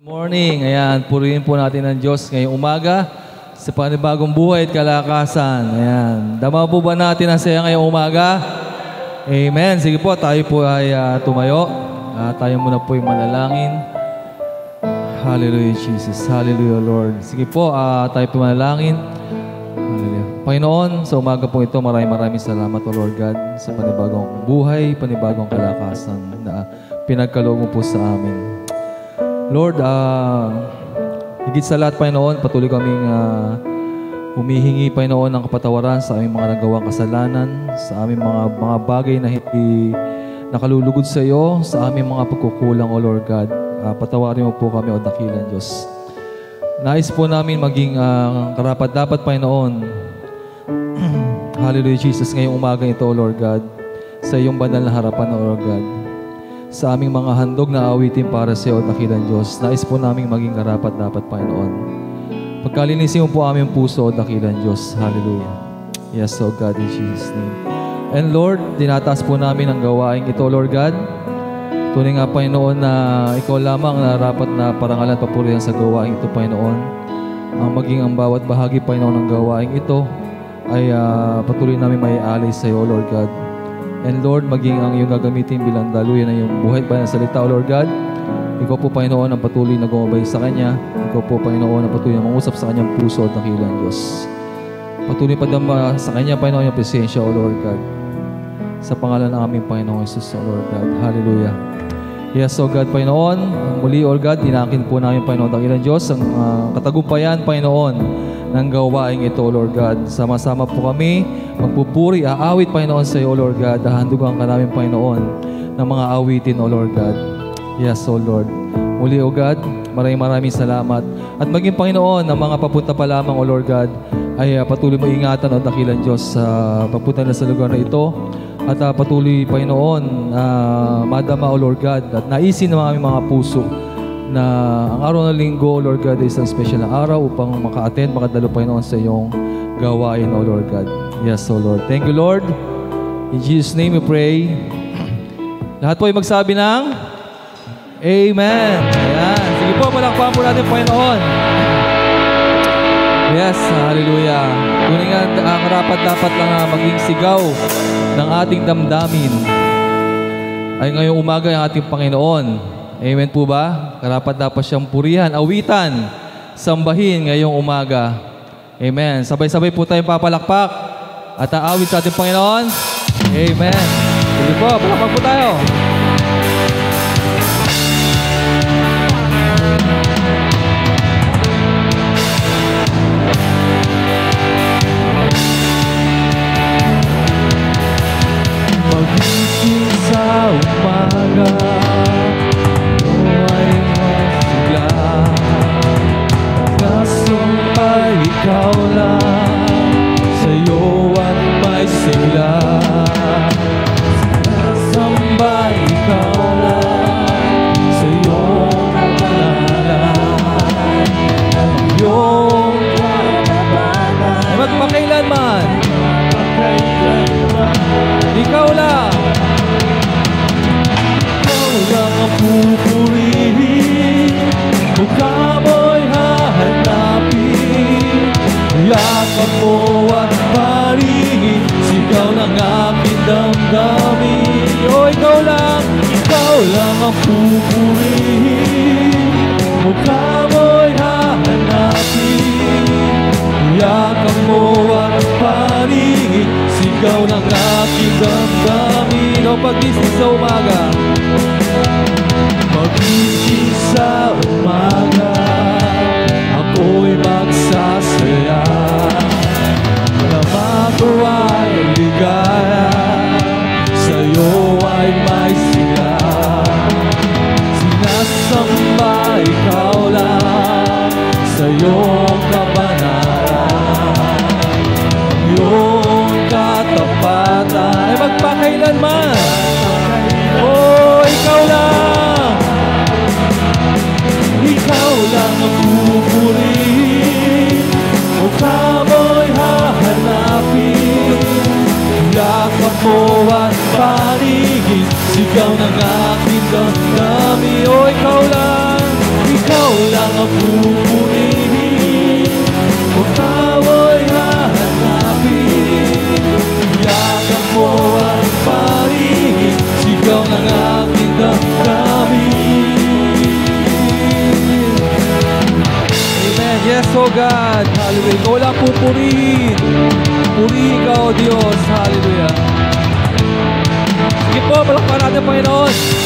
Morning, ayan, purihin po natin ang Diyos ngayong umaga sa panibagong buhay at kalakasan. Ayan, dama po ba natin ang saya ngayong umaga? Amen. Sige po, tayo po ay tumayo. Tayo muna po yung manalangin. Hallelujah, Jesus. Hallelujah, Lord. Sige po, tayo po manalangin. Hallelujah. Panginoon, sa umaga po ito, maraming salamat, O Lord God, sa panibagong buhay, panibagong kalakasan na pinagkaloob mo po sa amin. Lord, higit sa lahat, Panginoon, patuloy kaming humihingi, Panginoon, ng kapatawaran sa aming mga nagawang kasalanan, sa aming mga bagay na hindi nakalulugod sa iyo, sa aming mga pagkukulang, O Lord God. Patawarin mo po kami, O dakilang Diyos. Nais po namin maging karapat-dapat, Panginoon. Hallelujah, Jesus, ngayong umaga ito, O Lord God, sa iyong banal na harapan, O Lord God. Sa aming mga handog na awitin para sa iyo, dakilang Diyos. Nais po namin maging karapat-dapat, Panginoon. Pagkalinisin mo po aming puso, dakilang Diyos. Hallelujah. Yes, O God, in Jesus' name. And Lord, dinataas po namin ang gawain ito, Lord God. Tunay nga, Panginoon, na ikaw lamang na rapat na parangalan papurihan sa gawain ito, Panginoon. Ang maging ang bawat bahagi, Panginoon, ng gawain ito ay patuloy namin maialay sa iyo, Lord God. And Lord, maging ang iyong gagamitin bilang daluyan na iyong buhay pa ng salita, O Lord God. Ikaw po, Panginoon, ang patuloy na gumabay sa Kanya. Ikaw po, Panginoon, ang patuloy na mangusap sa Kanyang puso at dakilang Diyos. Patuloy padama sa Kanya, Panginoon, yung presensya, O Lord God. Sa pangalan ng aming Panginoong Jesus, O Lord God. Hallelujah. Yes, O God, Panginoon. Muli, O God, dinakin po namin, Panginoon, dakilang Diyos, ang katagumpayan, Panginoon, ng gawain ito, O Lord God. Sama-sama po kami magpupuri, aawit, Panginoon, sa iyo, O Lord God. Handugan ka namin, Panginoon, ng mga awitin, O Lord God. Yes, O Lord. Muli, O God, maraming salamat. At maging, Panginoon, ng mga papunta pa lamang, O Lord God, ay patuloy mo ingatan, O dakilang Diyos, sa papunta na sa lugar na ito. At patuloy, Panginoon, madama, O Lord God, at naisin ng aming mga puso na ang araw ng linggo, O Lord God, ay isang special na araw upang maka-attend, makadalo, Panginoon, sa iyong gawain, O Lord God. Yes, O Lord. Thank you, Lord. In Jesus' name we pray. Lahat po ay magsabi ng Amen. Ayan. Sige po, palakpakan po natin, Panginoon. Yes, hallelujah. Tunay nga, karapat-dapat lang maging sigaw ng ating damdamin ay ngayong umaga ang ating Panginoon. Amen po ba? Karapat-dapat siyang purihan, awitan, sambahin ngayong umaga. Amen. Sabay-sabay po tayong papalakpak at aawit sa ating Panginoon. Amen. Sige po, palakpak po tayo. Magising sa umaga, ay masigla, kasumpay ikaw lang, sa'yo at may sigla. Sinasamba ikaw lang, sa'yo kapanalan, ang iyong kapanalan ay magpakailanman. Ikaw lang. Ikaw lang ang pupurihin, mukha mo'y hahanapin, yakap mo at parihin, sigaw ng aking damdamin. O ikaw lang ang pupurihin, mukha mo'y hahanapin, yakap mo at parihin, sigaw ng aking damdamin. O pagising sa umaga, magising sa umaga, ako'y magsasaya, naman ko ay ligaya, sa'yo ay may sigla. Sinasamba ikaw lang, sa'yo ang kabanalan, iyong katapatan ay magpakailanman. Oh, ikaw lang ang pupurihin, kung amoy hahanapin. Yakap mo at parihin, sigaw ng aking damdamin. Amen. Yes, O God. Hallelujah. Ikaw lang pupurihin. Purihin ka, O Diyos. Hallelujah. Sige po, palakpan natin, Panginoon.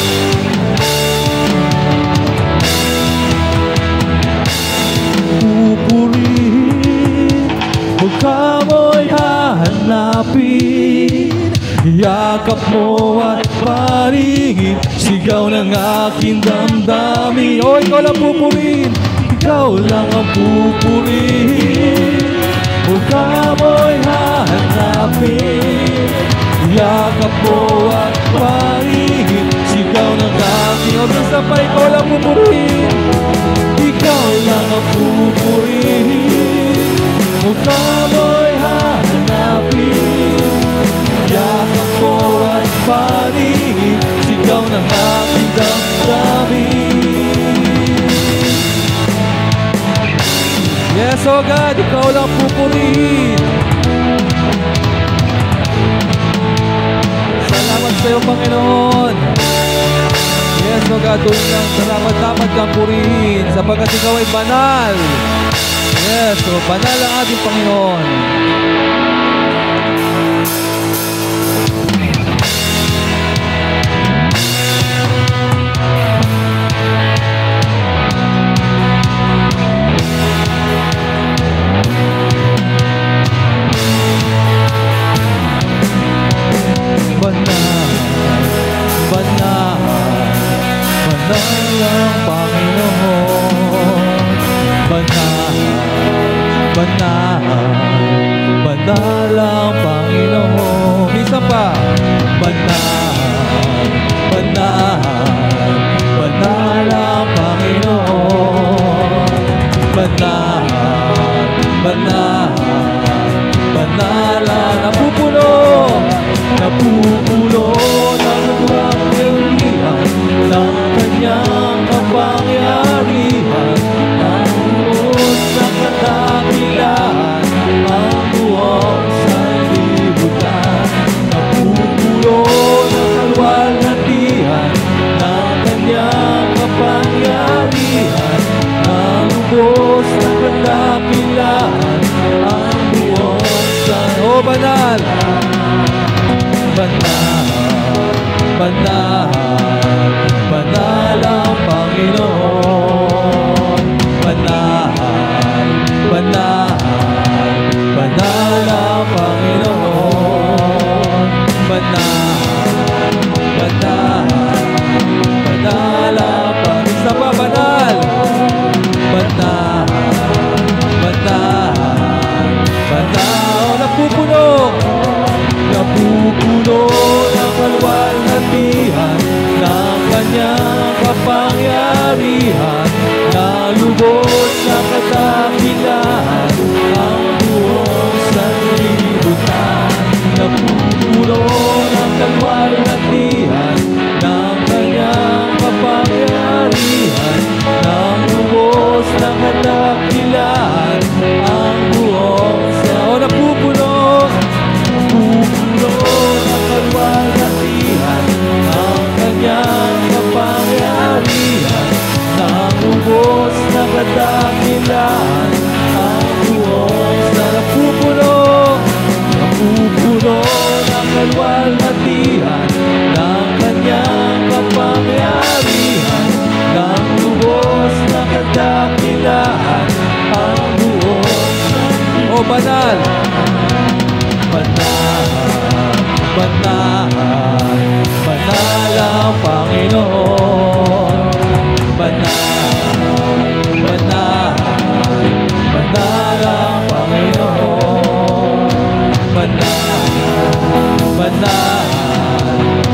Pupurihin, mukha mo'y hahanapin. Yakap mo at paringin, sigaw ng aking damdamin. O, ikaw lang pupurihin, ikaw lang ang pupurihin, mukha mo'y hahanapin. Yakap mo at paringin, sigaw ng aking. O, minsan pa ikaw lang pupurihin, ikaw lang ang pupurihin, mukha mo'y hahanapin. Yakap mo at paringin, sigaw ng aking damdamin. Yes, O God, ikaw lang pupurihin. Salamat sa iyo, Panginoon. Yes, O God, tuwing lang dapat kang purihin sapagkat ikaw ay banal. Yes, O banal ang ating Panginoon. Banal, banal, banal ang Panginoon. Banal, banal, banal ang Panginoon. Minsan pa. Banal, banal, banal ang Panginoon. Banal, banal, banal ang napupuno. Napupulo ng kapangyarihan ng kanyang kapangyarihan, ang buos ng kadakilaan, ang buong sanlibutan. Napupulo ng kalwalhatian ng kanyang kapangyarihan, ang buos ng kadakilaan, ang buong sanlibutan. O banal! Banal, banal, banal ang Panginoon. Banal, banal, banal ang Panginoon. Banal, banal, banal ang Panginoon. Isa pa, banal, banal, banal, banal. Napupuno, napupuno ng kalwalhatian ng kanyang kapangyarihan, nalubos sa kadakilaan, ang buong sanlibutan. Napupuno ng kalwalhatian ng kanyang kapangyarihan, nalubos sa kadakilaan, ang buong sanlibutan. Napupuno, napupuno ng kalwalhatian ang kanyang kapangyarihan, nalubos na kadakilaan, ang buong sa napupuno, napupuno ng kalwalhatian ng kanyang kapangyarihan, nalubos na kadakilaan, ang buong sa. O banal, banal, banal, banal ang Panginoon. Banal, banal, banal ang Panginoon. Banal, banal,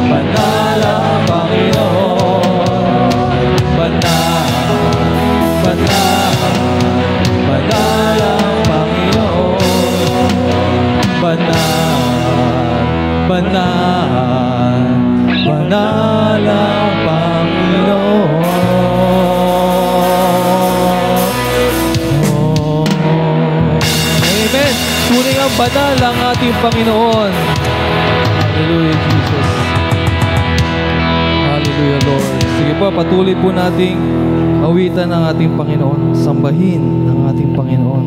banal ang Panginoon. Banal, banal, banal ang Panginoon. Banal, banal, banal ang Panginoon. banal ang ating Panginoon. Hallelujah, Jesus. Hallelujah, Lord. Sige po, patuloy po nating awitan ang ating Panginoon. Sambahin ang ating Panginoon.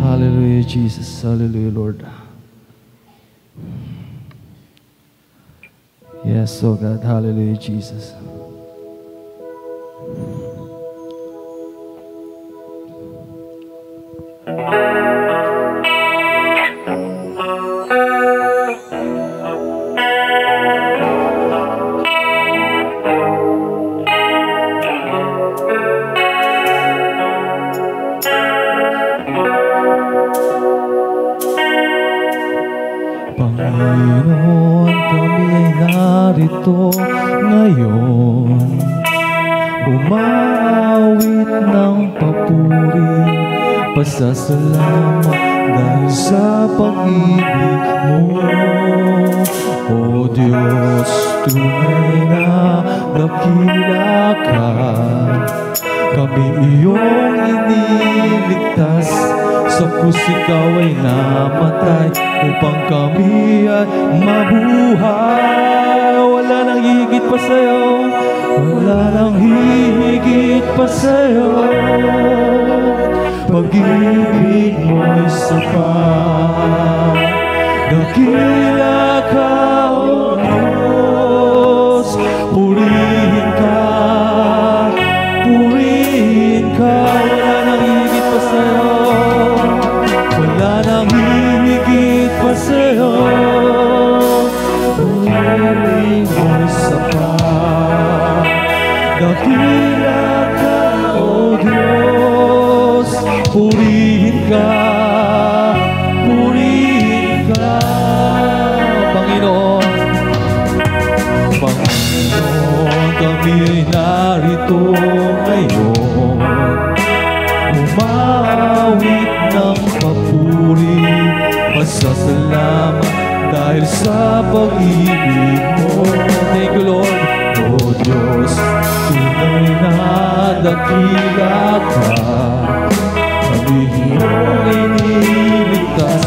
Hallelujah, Jesus. Hallelujah, Lord. Yes, oh God. Hallelujah, Jesus. Panginoon, kami ay narito ngayon, umaawit ng papuri, pasasalamat dahil sa pag-ibig mo. O Diyos, tunay na dakila ka, kami iyong iniligtas, sa krus ikaw ay namatay, upang kami ay mabuhay. Wala nang higit pa sa'yo, wala nang higit pa sa'yo. Pag-ibig mo'y sapat, dakila ka, O Diyos. Purihin ka, purihin ka. Wala nang higit pa sa'yo, wala nang higit pa sa'yo. Purihin mo'y sapat, dakila ka, O Diyos. Purihin ka, purihin ka, Panginoon. Panginoon, kami ay narito ngayon, umaawit ng papuri, pasasalamat dahil sa pag-ibig mo. Thank you, Lord. O Diyos, tunay na dakila ka, kami iyong iniligtas,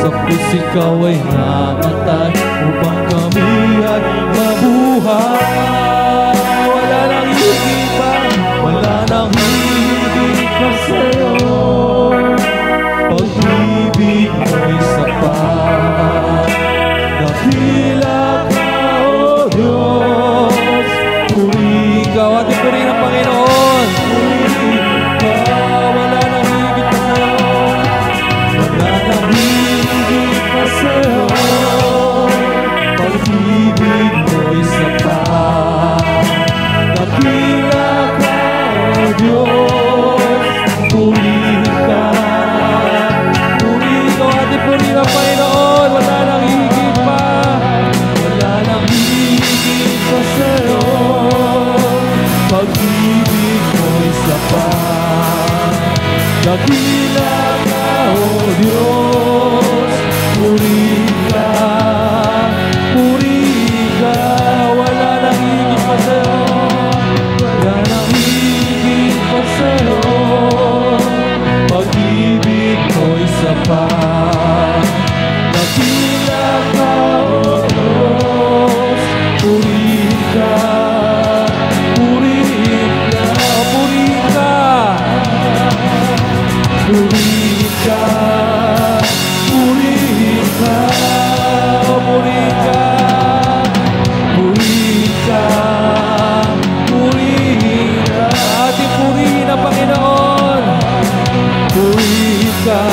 sa krus ikaw ay namatay, upang kami ay mabuhay. Wala nang higit pa, wala nang higit pa sa'yo. Pag-ibig mo'y sapat, dakila ka, O Diyos. Purihin ka, ating purihin ang Panginoon. Purihin ka, wala nang higit pa sa'yo, wala nang higit pa sa'yo. Pag-ibig mo'y sapat, dakila ka, O Diyos. Purihin ka, purihin ka, ating purihin ang Panginoon. Wala nang higit pa, wala nang higit pa sa'yo. Pag-ibig mo'y sapat, dakila ka, O Diyos. Purihin ka, purihin ka, wala nang higit pa sa'yo, wala nang higit pa sa'yo. Pag-ibig mo'y sapat, dakila ka, O Diyos. Purihin ka, purihin ka, purihin ka, purihin ka, purihin ka, purihin ka, purihin ka, purihin ka. Ating purihin ang Panginoon. Purihin ka,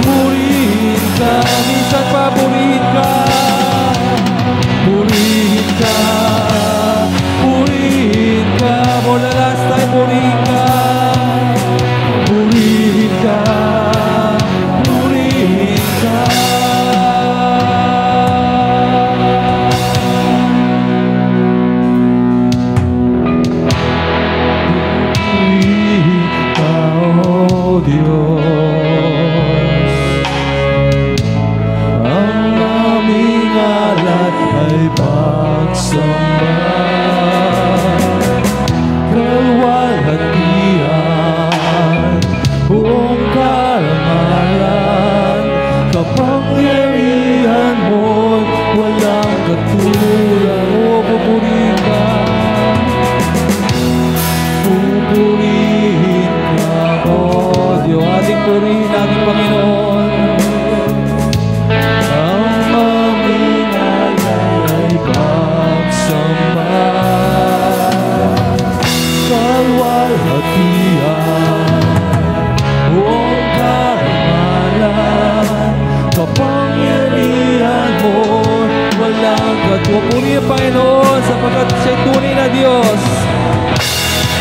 purihin ka, minsan pa purihin ka, purihin ka, purihin ka, more than last time, purihin ka, purihin ka, purihin ka. Purihin ka, O Diyos. Ang aming alay ay pagsamba, kalwalhati kaluwalhatian, buong karangalan, kapangyarihan mo, walang katupuri, Panginoon, sapagkat siya'y tunay na Diyos.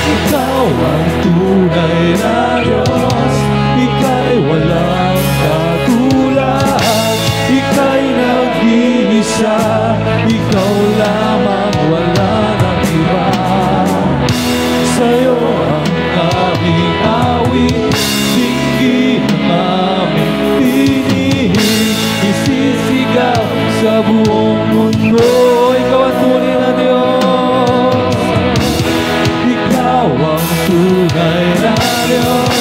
Ikaw ang tunay na Diyos, Ika'y walang katulad, Ika'y nag-iisa, Ikaw lamang, wala nang iba. Sa'yo ang aming awit, dinggin ang aming tinig, isisigaw sa buong mundo. Ikaw ang tunay na Diyos, Ikaw ang tunay na Diyos,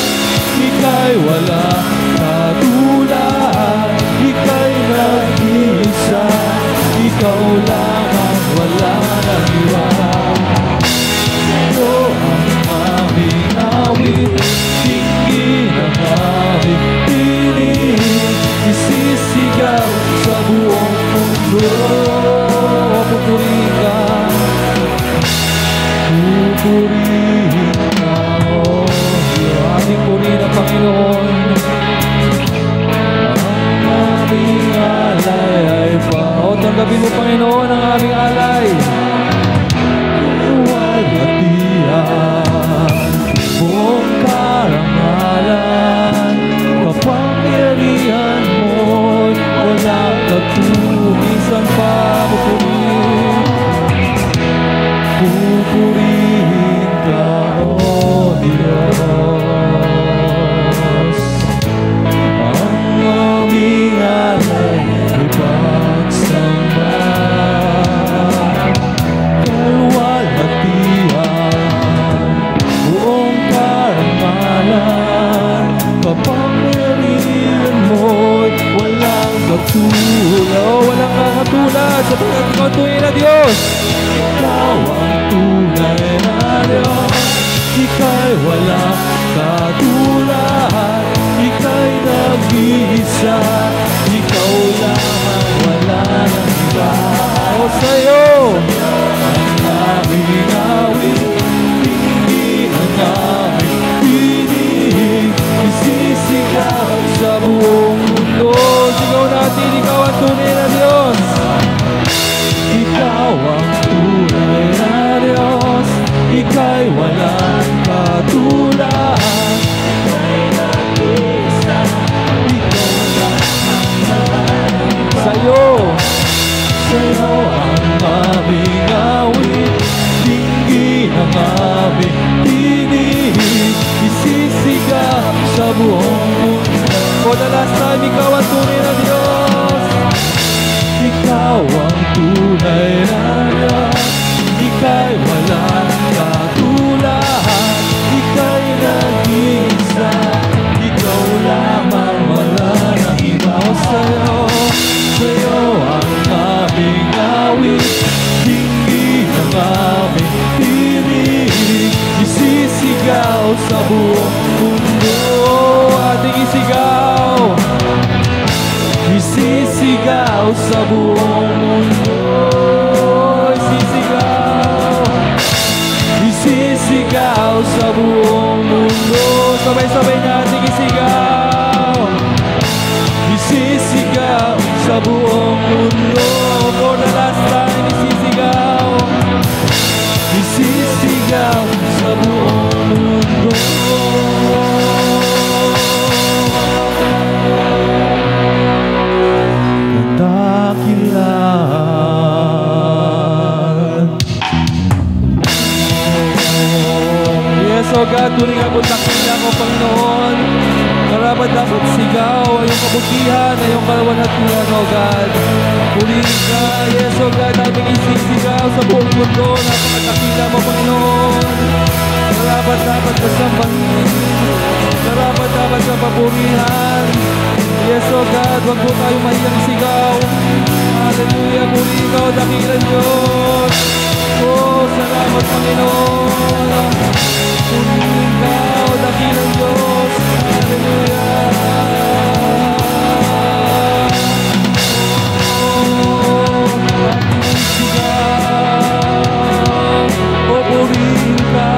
Ika'y walang katulad, Ika'y nag-iisa, Ikaw lamang, wala nang iba. Sa'yo ang aming awit, dinggin ang aming tinig, isisigaw sa buong mundo. Pupurihin ka, pupurihin ka, oh, ating purihin ang Panginoon. Ang aming alay ay pa. O, tanggapin mo, Panginoon, ang aming alay. Kaluwalhatian, buong karangalan, kapangyarihan mo, walang katulisan pa. Pupurihin ka, O Diyos. Ang aming alay ay pagsamba, kaluwalhatian, buong karangalan, kapangyarihan mo'y walang katulad. Walang kakatulad sapagkat Ikaw tunay na Diyos. Ikaw ang tunay na Diyos, Ika'y walang katulad, Ika'y nag-iisa, Ikaw lamang, wala nang iba. O sa'yo ang aming awit, dinggin ang aming tinig, isisigaw sa buong mundo. Sigaw natin, Ikaw ang tunay na Diyos, Ikaw ang tunay na Diyos, Ika'y walang katulad, Ika'y nag-iisa, Ikaw lamang, sa'yo ang aming awit, dinggin ang aming tinig, isisigaw sa buong mundo. For the last time, Ikaw ang tunay na Diyos, Ikaw ang tunay na Diyos, Ika'y walang katulad, Ika'y nag-iisa, Ikaw lamang, wala nang iba. O sa'yo ang aming awit, dinggin ang aming tinig, isisigaw sa buong mundo. Ating isigaw, isisigaw sa buong mundo. Isisigaw sa buong mundo. Sabay-sabay natin isigaw, isisigaw sa buong mundo. For the last time, isisigaw, isisigaw sa buong mundo. O God, turing ako takila ko, Panginoon. Karapat dapat sigaw ay iyong kabutihan, ay iyong kaluwalhatian, O God. Purihin ka, yes, O God, aming isisigaw sa buong mundo. Napakatakila mo, Panginoon. Karapat dapat kasambahin, karapat dapat sa papurihan. Yes, O God, huwag po tayo mahiyang sigaw. Hallelujah, purihin ka, O dakilang Diyos. Oh, salamat, Panginoon. Purihin ka, O dakilang Diyos. Hallelujah. Oh, ating sigaw. O purihin ka.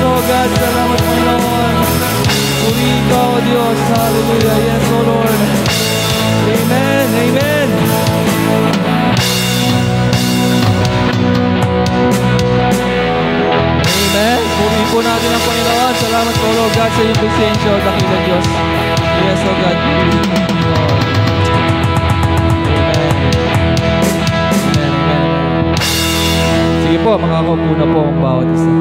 oh God. Salamat, Panginoon. Purihin ka, O Diyos. Hallelujah. Yes, O Lord. Amen. Amen. Amen. Purihin po natin ang Panginoon. Salamat po, Lord God, sa iyong presensya, O dakilang Diyos. Yes, O God. Purihin ka, Panginoon. Amen. Amen. Amen. Sige po, makakaupo na po ang bawat isa.